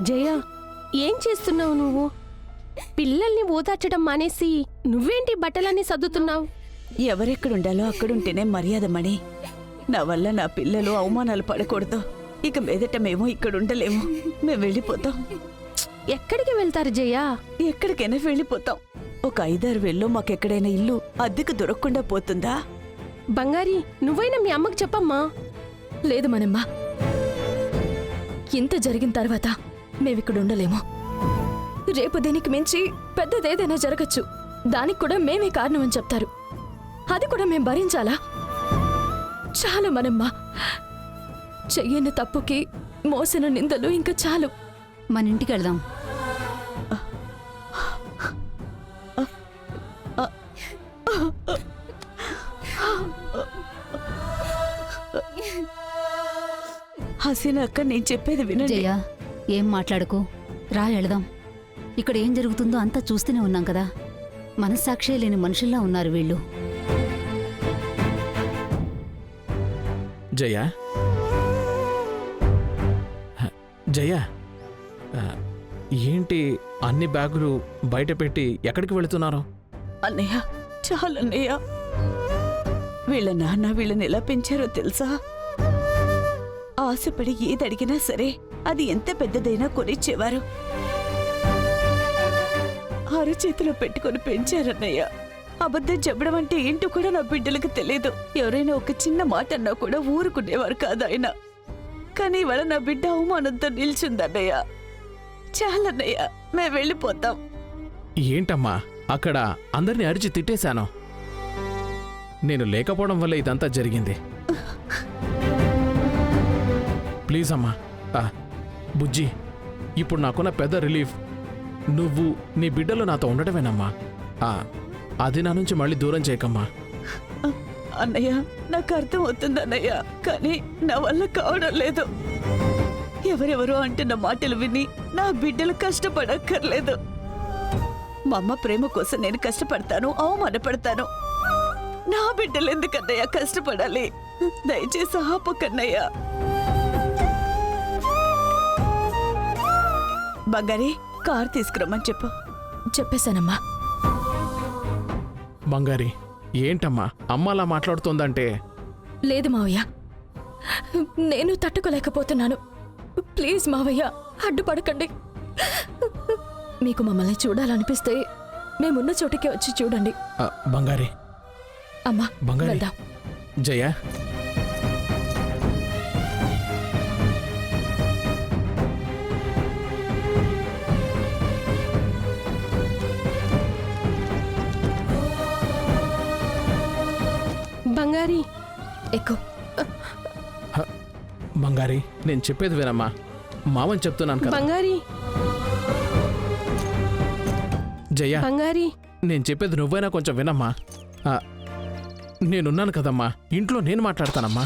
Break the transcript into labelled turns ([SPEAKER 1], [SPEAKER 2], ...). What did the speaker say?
[SPEAKER 1] జయ, ఏం చేస్తున్నావు నువ్వు? పిల్లల్ని ఓదార్చడం మానేసి నువ్వేంటి బట్టలన్నీ సర్దుతున్నావు?
[SPEAKER 2] ఎవరెక్కడుండాలో అక్కడుంటేనే మర్యాద మణి. నా వల్ల నా పిల్లలు అవమానాలు పడకూడదు. ఇక మీదట మేము ఇక్కడుండలేము. మేము వెళ్ళిపోతాం.
[SPEAKER 1] ఎక్కడికి వెళ్తారు జయ?
[SPEAKER 2] ఎక్కడికైనా వెళ్ళిపోతాం. ఒక 5-6 వేల్లో మాకెక్కడైనా ఇల్లు అద్దెకు దొరకకుండా పోతుందా?
[SPEAKER 1] బంగారి, నువ్వైనా మీ అమ్మకు చెప్పమ్మా.
[SPEAKER 3] లేదు మనమ్మా, ఇంత జరిగిన తర్వాత మేమిక్కడ ఉండలేము. రేపు దీనికి మించి పెద్దదేదైనా జరగచ్చు. దానికి కూడా మేమే కారణం అని చెప్తారు. అది కూడా మేం భరించాలా? చాలు మనమ్మా, చెయ్యని తప్పుకి మోసిన నిందలు ఇంకా చాలు.
[SPEAKER 4] మన ఇంటికి వెళ్దాం.
[SPEAKER 2] హసీనా అక్క, నేను చెప్పేది వినండి.
[SPEAKER 4] జయ, ఏం మాట్లాడుకో, రా వెళదాం. ఇక్కడ ఏం జరుగుతుందో అంతా చూస్తూనే ఉన్నాం కదా. మనస్సాక్షే లేని మనుషుల్లా ఉన్నారు వీళ్ళు.
[SPEAKER 5] జయ, జయ, ఏంటి అన్ని బ్యాగులు బయట పెట్టి ఎక్కడికి వెళుతున్నారు?
[SPEAKER 2] అన్నయ్య, చాలన్నయ్య. వీళ్ళ నాన్న వీళ్ళని ఎలా పెంచారో తెలుసా? ఆశపడి ఏదడిగినా సరే అది ఎంత పెద్దదైనా కొనిచ్చేవారు. అరచేతిలో పెట్టుకుని పెంచారన్నయ్య. అబద్ధం చెప్పడం అంటే ఏంటో కూడా నా బిడ్డలకు తెలియదు. ఎవరైనా ఒక చిన్న మాట అన్నా కూడా ఊరుకునేవారు కాదు ఆయన. కానీ ఇవాళ నా బిడ్డ అవమానంతో నిల్చుందన్నయ్య. చాలన్నయ్య, మేము వెళ్ళిపోతాం.
[SPEAKER 5] ఏంటమ్మా, అక్కడ అందరినీ అరిచి తిట్టేశాను. నేను లేకపోవడం వల్ల ఇదంతా జరిగింది. ప్లీజ్ అమ్మా. బుజ్జి, ఇప్పుడు నాకున్న పెద్ద రిలీఫ్ నువ్వు నీ బిడ్డలు నాతో ఉండటమేనమ్మా. అది నా నుంచి మళ్ళీ దూరం చేయకమ్మా.
[SPEAKER 2] అన్నయ్య, నాకు అర్థం అవుతుంది అన్నయ్య, కానీ నా వల్ల కావడం లేదు. ఎవరెవరో అంటున్న మాటలు విని నా బిడ్డలు కష్టపడక్కర్లేదు. మా అమ్మ ప్రేమ కోసం నేను కష్టపడతాను, అవమానపడతాను. నా బిడ్డలు ఎందుకన్నయ్య కష్టపడాలి? దయచేసి ఆపకన్నయ్య. బంగారి, కార్ తీసుకురమ్మని చెప్పు.
[SPEAKER 3] చెప్పేశానమ్మా.
[SPEAKER 5] బంగారి, ఏంటమ్మా అమ్మ అలా మాట్లాడుతోందంటే?
[SPEAKER 3] లేదు మావయ్య, నేను తట్టుకోలేకపోతున్నాను. ప్లీజ్ మావయ్య, అడ్డుపడకండి. మీకు మమ్మల్ని చూడాలనిపిస్తే మేమున్న చోటికి వచ్చి చూడండి.
[SPEAKER 5] బంగారి,
[SPEAKER 3] అమ్మా,
[SPEAKER 5] బంగారి,
[SPEAKER 3] వెళ్దాం.
[SPEAKER 5] జయ,
[SPEAKER 1] బంగారి,
[SPEAKER 3] ఎక్కువ.
[SPEAKER 5] బంగారి, నేను చెప్పేది వినమ్మా. మామని చెప్తున్నాను కదా.
[SPEAKER 1] బంగారి,
[SPEAKER 5] జయ,
[SPEAKER 1] బంగారి,
[SPEAKER 5] నేను చెప్పేది నువ్వైనా కొంచెం వినమ్మా. నేనున్నాను కదమ్మా, ఇంట్లో నేను మాట్లాడతానమ్మా.